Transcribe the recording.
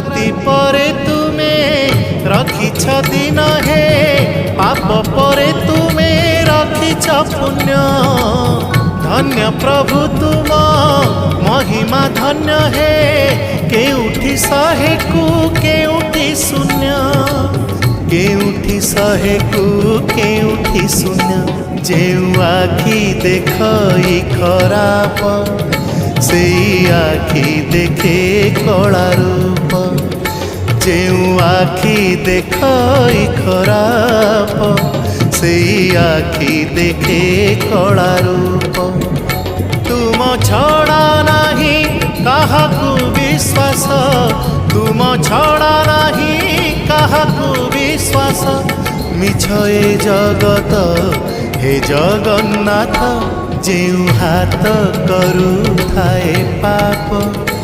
राति परे तुमे रखिछ दिन हे पाप परे तुमे रखिछ पुण्य धन्य प्रभु तुम महिमा धन्य हे केउठी शहे कु केउठी शून्य केउठी शहे कु केउठी शून्य जेउ आखि देखई खराप से आखि देखे कला रूप जेउ आखि देखई खराप से आखि देखे कला रूप तुम छड़ा नहीं काहाकू विश्वास तुम छड़ा नहीं काहाकू विश्वास मिछ ए जगत हे जगन्नाथ जेउ हाथ करू थाए पाप